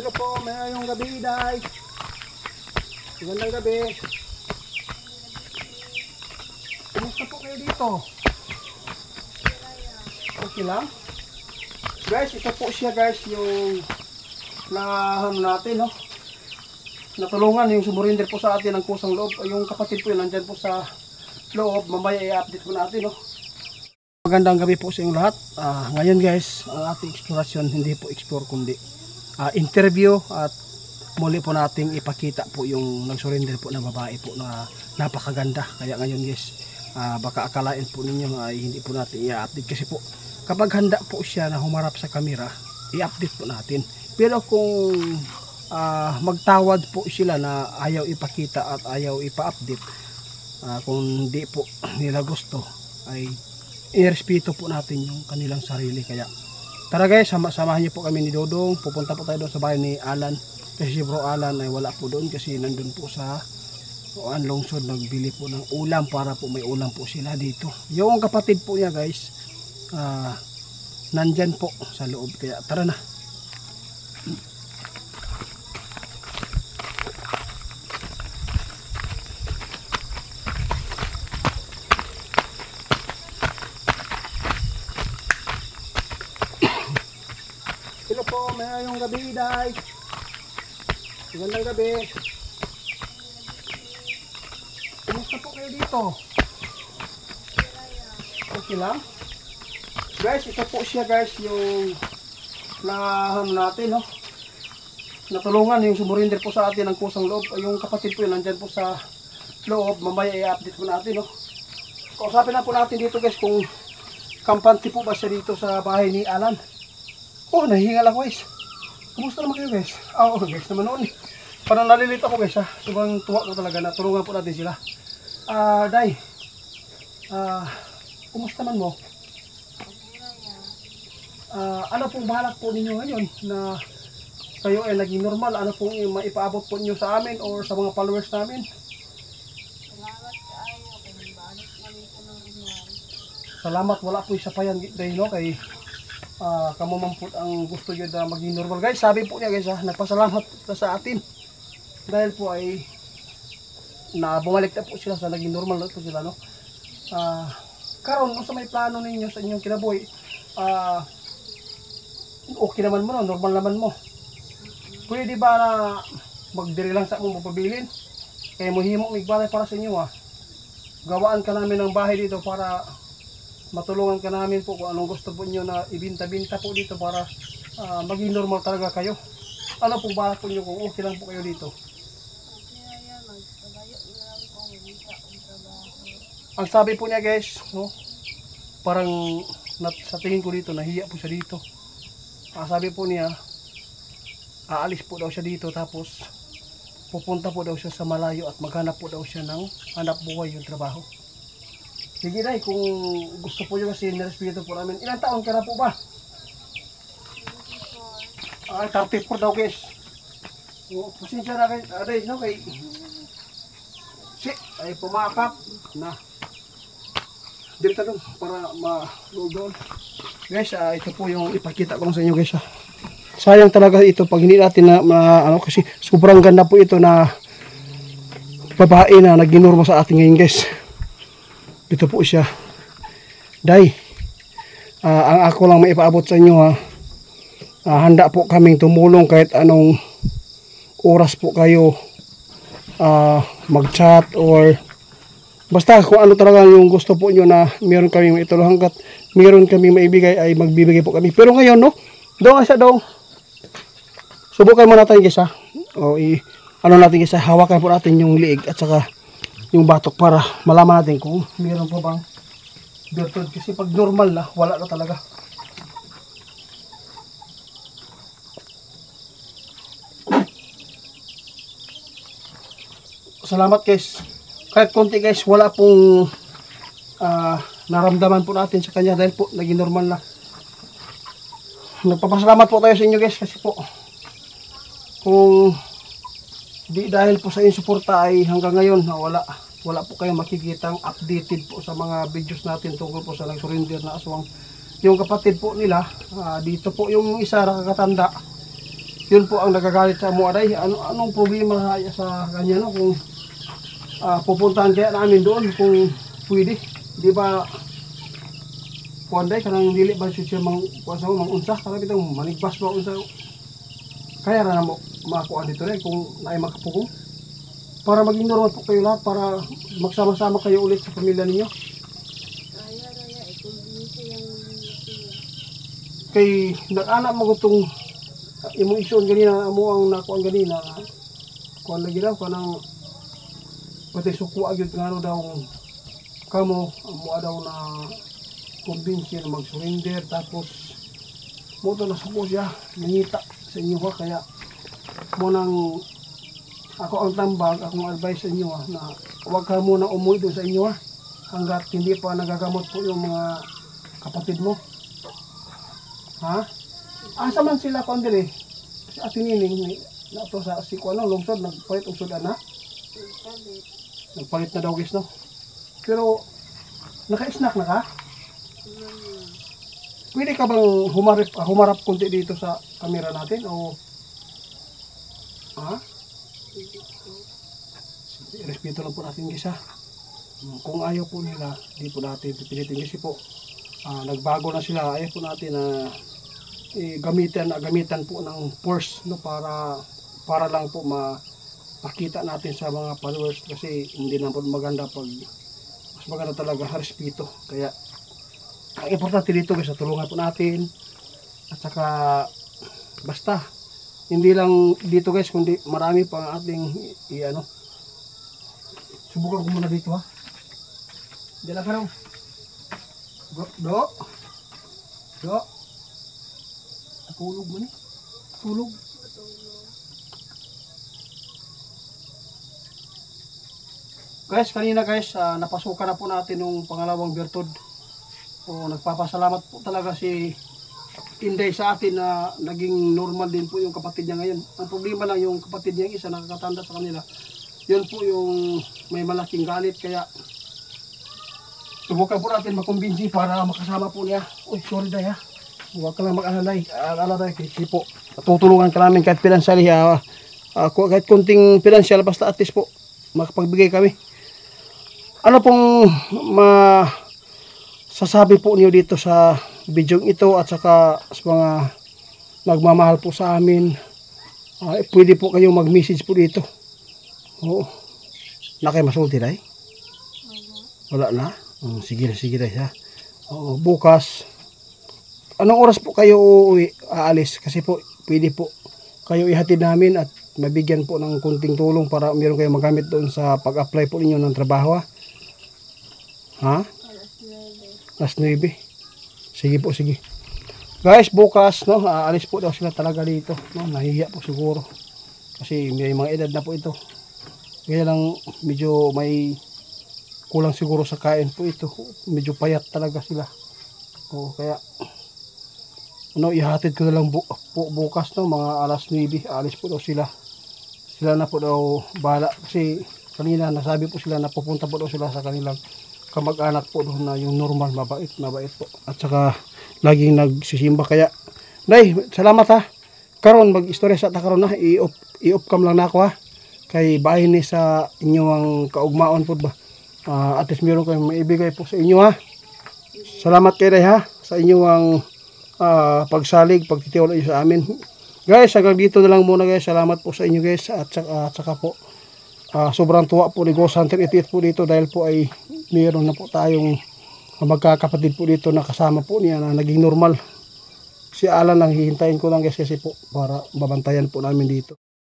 Hello po, mayroong gabi, Day. Magandang gabi. Kumusta po kayo dito? Okay lang? Guys, ito po siya guys, yung natin, no? Natulungan yung sumurinder po sa atin ng kusang loob. Yung kapatid po yun, nandyan po sa loob. Mamaya i-update po natin, no? Magandang gabi po sa inyong lahat. Ngayon guys, ang ating eksplorasyon, hindi po explore kundi interview, at muli po nating ipakita po yung nagsurrender po na babae po na napakaganda. Kaya ngayon guys, baka akalain po ninyo ay hindi po natin i-update kasi po kapag handa po siya na humarap sa camera, i-update po natin. Pero kung magtawad po sila na ayaw ipakita at ayaw ipa-update, kung hindi po nila gusto, ay irespeto po natin yung kanilang sarili. Kaya tara guys, samahan niyo po kami ni Dodong. Pupunta po tayo doon sa bahay ni Alan. Kasi si Bro Alan ay wala po doon kasi nandun po sa lungsod, nagbili po ng ulam para po may ulam po sila dito. Yung kapatid po niya guys, nandyan po sa loob. Kaya tara na. Hello po, mayroong gabi, Day. Magandang gabi. Kumusta po kayo dito? Okay lang? Guys, ito po siya guys, yung natin, no? Natulungan yung sumurinder po sa atin ng kusang loob. Yung kapatid po yun, nandyan po sa loob. Mamaya i-update po natin, no? Kausapin na po natin dito guys kung kampante po ba siya dito sa bahay ni Alan. Oh, nahihingal ako guys. Kumusta naman kayo guys? Oo guys, naman noon. Parang nalilito ako guys ha. Sobrang tuwa ko talaga na tulungan po natin sila. Day. Kumusta man mo? Ano pong balak po ninyo ngayon na kayo ay naging normal? Ano pong maipaabot po ninyo sa amin or sa mga followers namin? Salamat kaayo kay balik namin ko ng inuwan. Salamat, wala po isa pa yan day, no? Kay kamo man po ang gusto nyo na maging normal guys. Sabi po niya guys ha, nagpasalamat po sa atin dahil po ay bumalik na po sila sa naging normal na po sila, no? Karon kung sa may plano ninyo sa inyong kinabuhi, okay naman mo, no? Normal naman mo. Pwede ba na magdiri lang sa mong mapabilin kaya muhimo migbalay para sa inyo ha? Gawaan ka namin ng bahay dito para matulungan ka namin po kung anong gusto po nyo na ibinta-binta po dito para maging normal talaga kayo. Ano po balak po nyo kung okay lang po kayo dito? Okay na yan, magpagayo na lang kung wika ang trabaho. Ang sabi po niya guys, no? Parang sa tingin ko dito, nahiya po siya dito. Sabi po niya, aalis po daw siya dito tapos pupunta po daw siya sa malayo at maghanap po daw siya ng hanap buhay yung trabaho. Sige Day, kung gusto po nyo kasi nirespeto po namin. Ilang taon ka na po ba? 34 daw guys. Pasensya na kayo, Day, no? Kay ay pumakap na. Dito doon para ma-load. Guys, ito po yung ipakita ko sa inyo guys. Sayang talaga ito pag hindi natin na kasi sobrang ganda po ito na babae na naging-normal sa atin ngayon guys. Dito po siya. Day, ang ako lang maipaabot sa inyo ha. Handa po kaming tumulong kahit anong oras po kayo mag-chat or basta kung ano talaga yung gusto po nyo na meron kaming maitulong, hanggat meron kaming maibigay ay magbibigay po kami. Pero ngayon no, doon nga siya doon. Subukan mo natin guys ha. O ano natin guys, hawakan po natin yung liig at saka yung batok para malaman natin kung meron pa bang bertod. Kasi pag normal na, wala na talaga. Salamat guys. Kahit konti guys, wala pong naramdaman po natin sa kanya dahil po naging normal na. Nagpapasalamat po tayo sa inyo guys kasi po kung di dahil po sa inyong suporta ay hanggang ngayon wala po kayong makikitang updated po sa mga videos natin tungkol po sa nag-surrender na aswang. Yung kapatid po nila, dito po yung isa nakakatanda, yun po ang nagagalit sa mo aday. Anong problema sa kanya, no? Kung pupuntahan kaya namin doon kung pwede. Di ba kuanday kanang dili ba siya mang unsa kaya bitong manigbas ba unsa kaya ra mo makuha dito rin kung naay makapugong para maging normal po kayo lahat para magsama-sama kayo ulit sa pamilya ninyo. Raya, ikumbinsi yung Kay nag-anak mo itong imong isyon ganina mo ang nakuha ganina kuha lagi daw kanang pati suko agad nga daw kamo mo daw na kumbinsi na mag-surrender tapos mo to na suko siya nangita sa inyo ha kaya mo nang ako ang tambag akong advice sa inyo na huwag ka muna umuwi doon sa inyo hanggat hindi pa nagagamot po yung mga kapatid mo. Ha? Asa man sila kung dire? Si Ate Nining na to sa si ano lungsod nagpalit og sudan na? palit. Nagpalit na daw guys no. Pero naka-snack na ka? Pwede ka bang humarap konti dito sa camera natin o ha? Respeto lang po natin guys ha. Kung ayaw po nila, di po natin pipilitin kasi po nagbago na sila. Ayaw po natin na gamitan po ng force no para lang po makita natin sa mga followers kasi hindi na po maganda pag mas maganda talaga respeto. Kaya ang importante dito guys, tulungan po natin at saka basta hindi lang dito guys kundi marami pang ating subukan ko muna dito ha. Diyan ka raw. Do. Tulog mo ni. Tulog. Guys, kanina guys, napasukan na po natin yung pangalawang bertod. O nagpapasalamat po talaga si Inday sa atin na naging normal din po yung kapatid niya ngayon. Ang problema lang yung kapatid niya isa nakakatanda sa kanila. Yun po yung may malaking galit kaya subukan po natin makumbinsi para makasama po niya. Uy, sorry day ha. Huwag ka lang mag-alalay. Alalay kasi po. Tutulungan ka namin kahit pinansyal kahit kunting pinansyal basta at least po makapagbigay kami. Ano pong sasabi po niyo dito sa video ito at saka sa mga nagmamahal po sa amin? Pwede po kayong mag-message po dito. Oo. Na kayo masulti day? Wala na? Sige day ha. Bukas anong oras po kayo aalis? Kasi po pwede po kayo ihatid namin at mabigyan po ng kunting tulong para meron kayong magamit doon sa pag-apply po ninyo ng trabaho ha? Alas 9. Sige po, sige. Guys, bukas no, aalis po daw sila talaga dito no? Nahihiya po siguro kasi may mga edad na po ito. Kaya lang medyo may kulang siguro sa kain po ito. Medyo payat talaga sila. Kaya ihatid ko na lang bukas no, mga alas 9 alis po daw sila. Sila na po daw bahala kasi kanina nasabi po sila na pupunta po daw sila sa kanilang kamag-anak po doon na yung normal mabait po at saka laging nagsisimba. Kaya day, salamat ha. Karon mag-istorya sa ta karon na i-off cam lang na ako ha. Kay bahin ni sa inyo ang kaugmaon po ba. At least meron kayong maibigay po sa inyo ha. Salamat kayo day ha sa inyo ang pagsalig, pagtitiwala sa amin. Guys, hanggang dito na lang muna guys. Salamat po sa inyo guys at saka po sobrang tuwa po ni Ghost Hunter 88 po dito dahil po ay mayroon na po tayong magkakapatid po dito na kasama po niya na naging normal. Si Alan lang hihintayin ko lang guys kasi po para babantayan po namin dito.